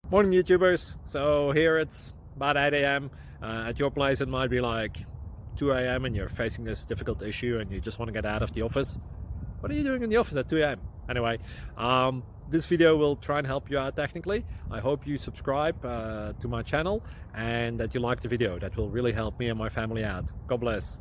Morning YouTubers. So here it's about 8 a.m. At your place it might be like 2 a.m. and you're facing this difficult issue and you just want to get out of the office. What are you doing in the office at 2 a.m.? Anyway, this video will try and help you out technically. I hope you subscribe to my channel and that you like the video. That will really help me and my family out. God bless.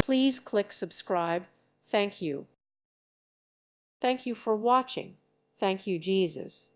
Please click subscribe. Thank you. Thank you for watching. Thank you, Jesus.